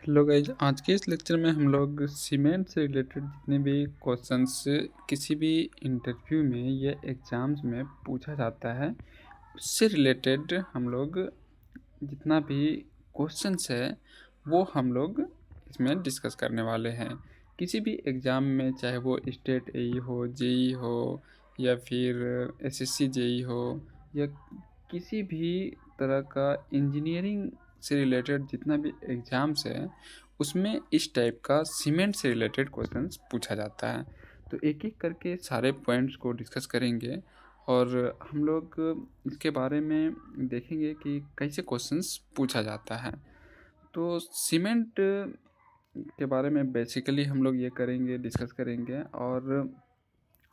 Hello guys, आज के इस लेक्चर में हम लोग सीमेंट से रिलेटेड जितने भी क्वेश्चंस किसी भी इंटरव्यू में या एग्ज़ाम्स में पूछा जाता है उससे रिलेटेड हम लोग जितना भी क्वेश्चंस है वो हम लोग इसमें डिस्कस करने वाले हैं। किसी भी एग्ज़ाम में, चाहे वो स्टेट एई हो, जेई हो या फिर एसएससी जेई हो या किसी भी तरह का इंजीनियरिंग से रिलेटेड जितना भी एग्ज़ाम्स है उसमें इस टाइप का सीमेंट से रिलेटेड क्वेश्चंस पूछा जाता है। तो एक एक करके सारे पॉइंट्स को डिस्कस करेंगे और हम लोग इसके बारे में देखेंगे कि कैसे क्वेश्चंस पूछा जाता है। तो सीमेंट के बारे में बेसिकली हम लोग ये करेंगे, डिस्कस करेंगे और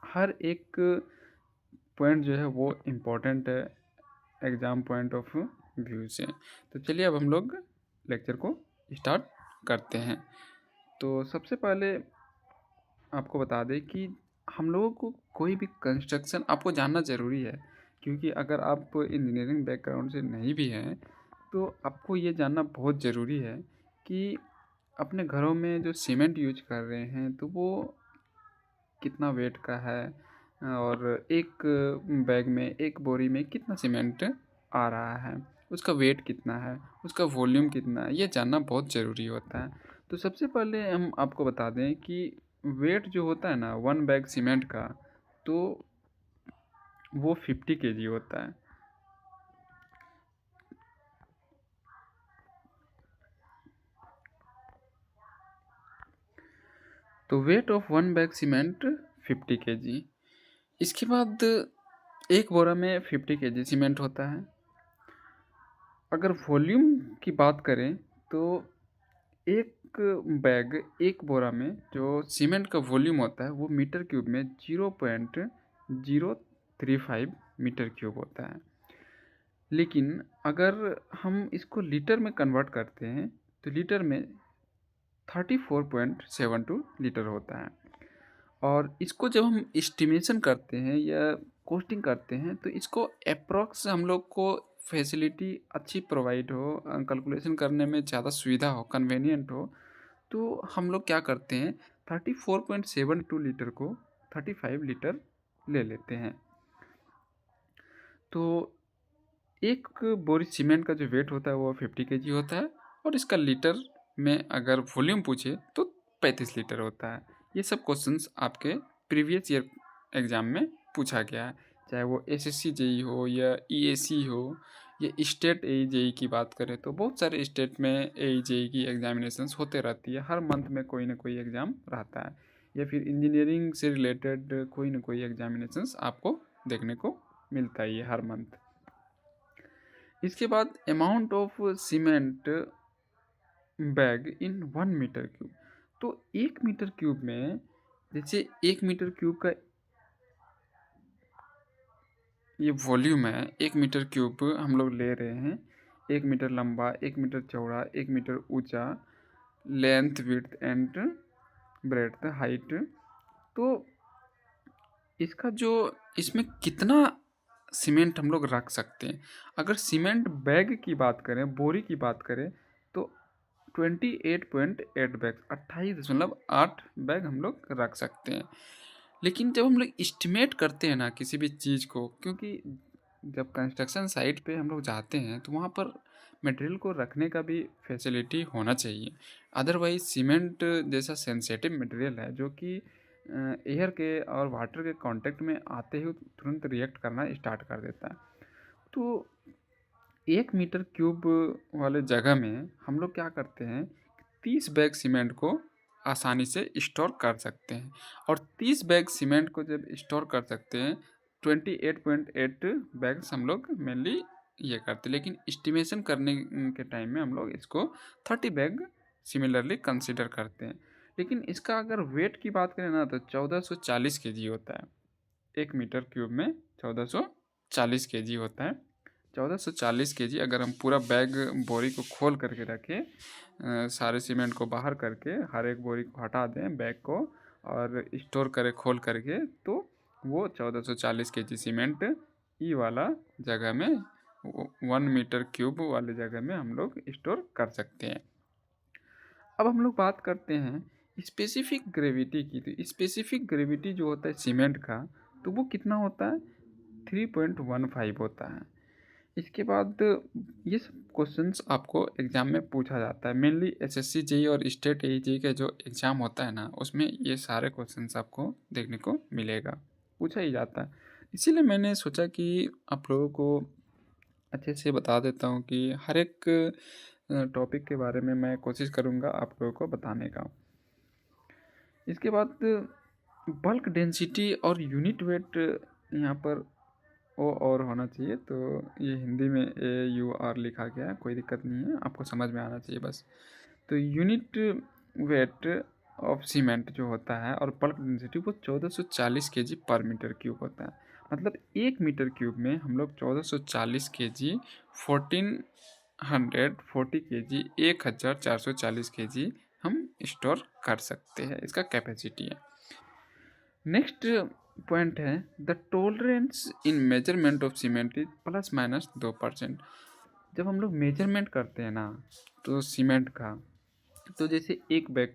हर एक पॉइंट जो है वो इम्पोर्टेंट है एग्ज़ाम पॉइंट ऑफ व्यू से। तो चलिए अब हम लोग लेक्चर को स्टार्ट करते हैं। तो सबसे पहले आपको बता दें कि हम लोगों को कोई भी कंस्ट्रक्शन आपको जानना ज़रूरी है, क्योंकि अगर आप इंजीनियरिंग बैकग्राउंड से नहीं भी हैं तो आपको ये जानना बहुत ज़रूरी है कि अपने घरों में जो सीमेंट यूज कर रहे हैं तो वो कितना वेट का है और एक बैग में, एक बोरी में कितना सीमेंट आ रहा है, उसका वेट कितना है, उसका वॉल्यूम कितना है, ये जानना बहुत ज़रूरी होता है। तो सबसे पहले हम आपको बता दें कि वेट जो होता है ना 1 बैग सीमेंट का, तो वो 50 kg होता है। तो weight of 1 bag cement 50 kg। इसके बाद एक बोरा में 50 kg सीमेंट होता है। अगर वॉल्यूम की बात करें तो एक बैग, एक बोरा में जो सीमेंट का वॉल्यूम होता है वो मीटर क्यूब में 0.035 मीटर क्यूब होता है। लेकिन अगर हम इसको लीटर में कन्वर्ट करते हैं तो लीटर में 34.72 लीटर होता है। और इसको जब हम एस्टिमेशन करते हैं या कोस्टिंग करते हैं तो इसको अप्रॉक्स हम लोग को फैसिलिटी अच्छी प्रोवाइड हो, कैलकुलेशन करने में ज़्यादा सुविधा हो, कन्वीनियंट हो, तो हम लोग क्या करते हैं 34.72 लीटर को 35 लीटर ले लेते हैं। तो एक बोरी सीमेंट का जो वेट होता है वो 50 kg होता है और इसका लीटर में अगर वॉल्यूम पूछे तो 35 लीटर होता है। ये सब क्वेश्चंस आपके प्रीवियस ईयर एग्ज़ाम में पूछा गया है, चाहे वो एसएससी जेई हो या ईएसी हो या स्टेट एई जेई की बात करें तो बहुत सारे स्टेट में एई जेई की एग्जामिनेशंस होते रहती है। हर मंथ में कोई ना कोई एग्ज़ाम रहता है या फिर इंजीनियरिंग से रिलेटेड कोई ना कोई एग्जामिनेशंस आपको देखने को मिलता ही है हर मंथ। इसके बाद amount of cement bag in 1 metre cube. तो 1 मीटर क्यूब में, जैसे 1 मीटर क्यूब का ये वॉल्यूम है, 1 मीटर क्यूब हम लोग ले रहे हैं, 1 मीटर लंबा, 1 मीटर चौड़ा, 1 मीटर ऊंचा, length width and breadth height. तो इसका जो, इसमें कितना सीमेंट हम लोग रख सकते हैं, अगर सीमेंट बैग की बात करें, बोरी की बात करें तो 28.8 बैग, 28.8 बैग हम लोग रख सकते हैं। लेकिन जब हम लोग इस्टीमेट करते हैं ना किसी भी चीज़ को, क्योंकि जब कंस्ट्रक्शन साइट पे हम लोग जाते हैं तो वहाँ पर मटेरियल को रखने का भी फैसिलिटी होना चाहिए। अदरवाइज सीमेंट जैसा सेंसेटिव मटेरियल है जो कि एयर के और वाटर के कांटेक्ट में आते ही तुरंत रिएक्ट करना स्टार्ट कर देता है। तो 1 मीटर क्यूब वाले जगह में हम लोग क्या करते हैं, 30 बैग सीमेंट को आसानी से स्टोर कर सकते हैं। और 30 बैग सीमेंट को जब स्टोर कर सकते हैं, 28.8 बैग्स हम लोग मेनली ये करते हैं। लेकिन एस्टिमेशन करने के टाइम में हम लोग इसको 30 बैग सिमिलरली कंसिडर करते हैं। लेकिन इसका अगर वेट की बात करें ना तो 1440 kg होता है। 1 मीटर क्यूब में 1440 kg होता है। 1440 kg अगर हम पूरा बैग बोरी को खोल करके रखें, सारे सीमेंट को बाहर करके हर एक बोरी को हटा दें बैग को और स्टोर करें खोल करके, तो वो 1440 kg सीमेंट ई वाला जगह में, 1 मीटर क्यूब वाले जगह में हम लोग स्टोर कर सकते हैं। अब हम लोग बात करते हैं स्पेसिफिक ग्रेविटी की। तो स्पेसिफिक ग्रेविटी जो होता है सीमेंट का, तो वो कितना होता है? 3.15 होता है। इसके बाद ये सब क्वेश्चंस आपको एग्ज़ाम में पूछा जाता है। मेनली एसएससी जेईई और स्टेट जेईई का जो एग्ज़ाम होता है ना, उसमें ये सारे क्वेश्चंस आपको देखने को मिलेगा, पूछा ही जाता है। इसीलिए मैंने सोचा कि आप लोगों को अच्छे से बता देता हूँ कि हर एक टॉपिक के बारे में मैं कोशिश करूँगा आप लोगों को बताने का। इसके बाद बल्क डेंसिटी और यूनिट वेट यहाँ पर ओ और होना चाहिए, तो ये हिंदी में AUR लिखा गया है, कोई दिक्कत नहीं है, आपको समझ में आना चाहिए बस। तो यूनिट वेट ऑफ सीमेंट जो होता है और बल्क डेंसिटी वो 1440 kg पर मीटर क्यूब होता है। मतलब 1 मीटर क्यूब में हम लोग 1440 kg 1440 kg 1440 kg हम स्टोर कर सकते हैं, इसका कैपेसिटी है। नेक्स्ट पॉइंट है the tolerance in measurement of cement is ±2%। जब हम लोग मेजरमेंट करते हैं ना तो सीमेंट का, तो जैसे एक बैग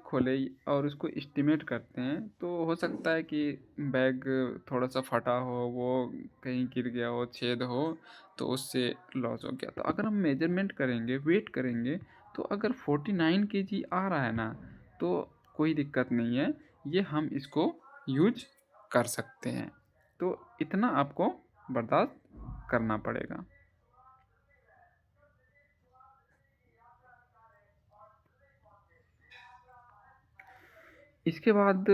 खोले और उसको एस्टिमेट करते हैं, तो हो सकता है कि बैग थोड़ा सा फटा हो, वो कहीं गिर गया हो, छेद हो, तो उससे लॉस हो गया। तो अगर हम मेजरमेंट करेंगे, वेट करेंगे, तो अगर 49 kg आ रहा है ना, तो कोई दिक्कत नहीं है, ये हम इसको यूज कर सकते हैं। तो इतना आपको बर्दाश्त करना पड़ेगा। इसके बाद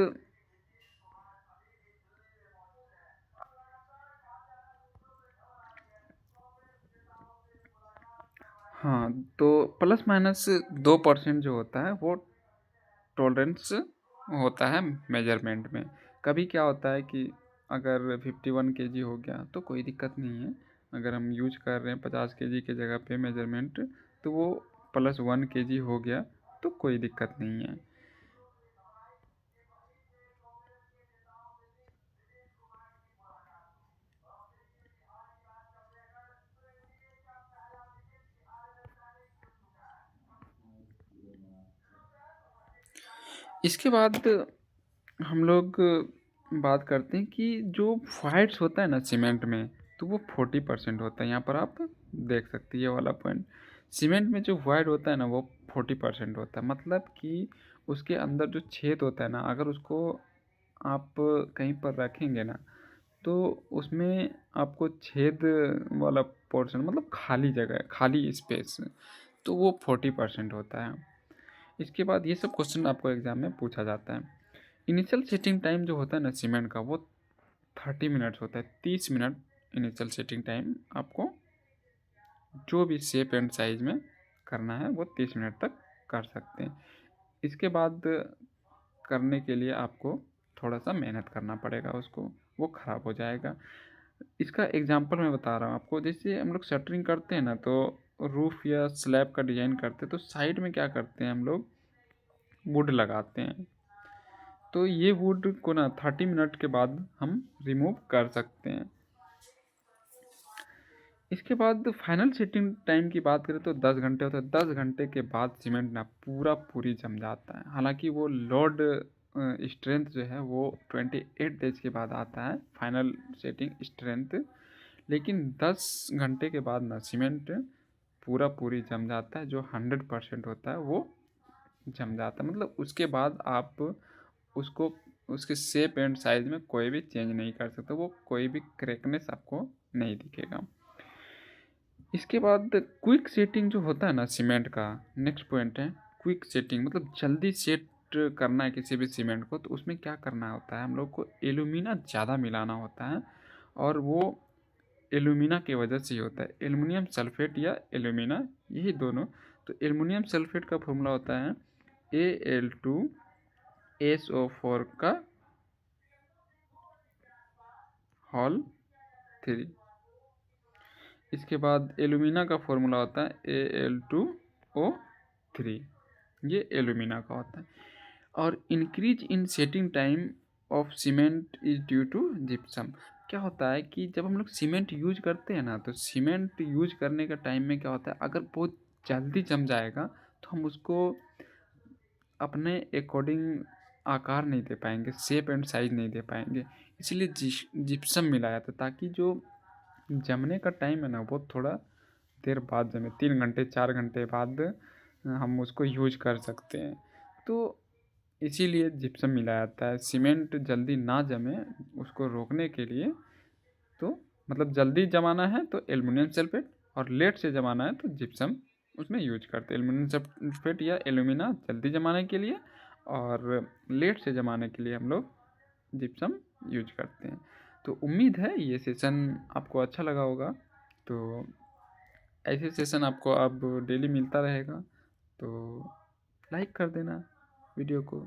हाँ, तो ±2% जो होता है वो टॉलरेंस होता है मेजरमेंट में। कभी क्या होता है कि अगर 51 kg हो गया तो कोई दिक्कत नहीं है, अगर हम यूज कर रहे हैं 50 kg के जगह पे मेजरमेंट, तो वो +1 kg हो गया तो कोई दिक्कत नहीं है। इसके बाद हम लोग बात करते हैं कि जो फैट्स होता है ना सीमेंट में, तो वो 40% होता है। यहाँ पर आप देख सकते हैं ये वाला पॉइंट, सीमेंट में जो वाइड होता है ना वो 40% होता है। मतलब कि उसके अंदर जो छेद होता है ना, अगर उसको आप कहीं पर रखेंगे ना, तो उसमें आपको छेद वाला पोर्शन, मतलब खाली जगह, खाली स्पेस, तो वो 40% होता है। इसके बाद ये सब क्वेश्चन आपको एग्जाम में पूछा जाता है। इनिशियल सेटिंग टाइम जो होता है ना सीमेंट का, वो 30 मिनट्स होता है। 30 मिनट इनिशियल सेटिंग टाइम आपको जो भी शेप एंड साइज में करना है वो 30 मिनट तक कर सकते हैं। इसके बाद करने के लिए आपको थोड़ा सा मेहनत करना पड़ेगा, उसको वो ख़राब हो जाएगा। इसका एग्जांपल मैं बता रहा हूँ आपको। जैसे हम लोग शटरिंग करते हैं ना, तो रूफ या स्लैब का डिज़ाइन करते हैं, तो साइड में क्या करते हैं हम लोग, वुड लगाते हैं। तो ये वुड को ना 30 मिनट के बाद हम रिमूव कर सकते हैं। इसके बाद फाइनल सेटिंग टाइम की बात करें तो 10 घंटे होता है। 10 घंटे के बाद सीमेंट ना पूरी जम जाता है। हालांकि वो लोड स्ट्रेंथ जो है वो 28 डेज के बाद आता है, फाइनल सेटिंग स्ट्रेंथ। लेकिन 10 घंटे के बाद ना सीमेंट पूरी जम जाता है। जो 100% होता है वो जम जाता है। मतलब उसके बाद आप उसको उसके शेप एंड साइज में कोई भी चेंज नहीं कर सकते, वो कोई भी क्रैकनेस आपको नहीं दिखेगा। इसके बाद क्विक सेटिंग जो होता है ना सीमेंट का, नेक्स्ट पॉइंट है क्विक सेटिंग। मतलब जल्दी सेट करना है किसी भी सीमेंट को, तो उसमें क्या करना होता है, हम लोग को एल्यूमिना ज़्यादा मिलाना होता है। और वो एल्यूमिना की वजह से ही होता है, एल्युमिनियम सल्फेट या एल्यूमिना, यही दोनों। तो एल्युमिनियम सल्फेट का फॉर्मूला होता है Al2SO4 का होल 3। इसके बाद एल्यूमिना का फॉर्मूला होता है Al2O3, ये एल्यूमिना का होता है। और increase in setting time of cement is due to gypsum. क्या होता है कि जब हम लोग सीमेंट यूज करते हैं ना, तो सीमेंट यूज करने का टाइम में क्या होता है, अगर बहुत जल्दी जम जाएगा तो हम उसको अपने अकॉर्डिंग आकार नहीं दे पाएंगे, शेप एंड साइज नहीं दे पाएंगे। इसलिए जिप्सम मिलाया था, ताकि जो जमने का टाइम है ना वो थोड़ा देर बाद जमे, 3 घंटे 4 घंटे बाद हम उसको यूज कर सकते हैं। तो इसीलिए जिप्सम मिलाया जाता है। सीमेंट जल्दी ना जमे उसको रोकने के लिए, तो मतलब जल्दी जमाना है तो एल्युमिनियम सल्फेट, और लेट से जमाना है तो जिप्सम उसमें यूज करते हैं। एल्युमिनियम सल्फेट या एल्यूमिना जल्दी जमाने के लिए, और लेट से जमाने के लिए हम लोग जिप्सम यूज करते हैं। तो उम्मीद है ये सेशन आपको अच्छा लगा होगा। तो ऐसे सेशन आपको अब डेली मिलता रहेगा, तो लाइक कर देना वीडियो को।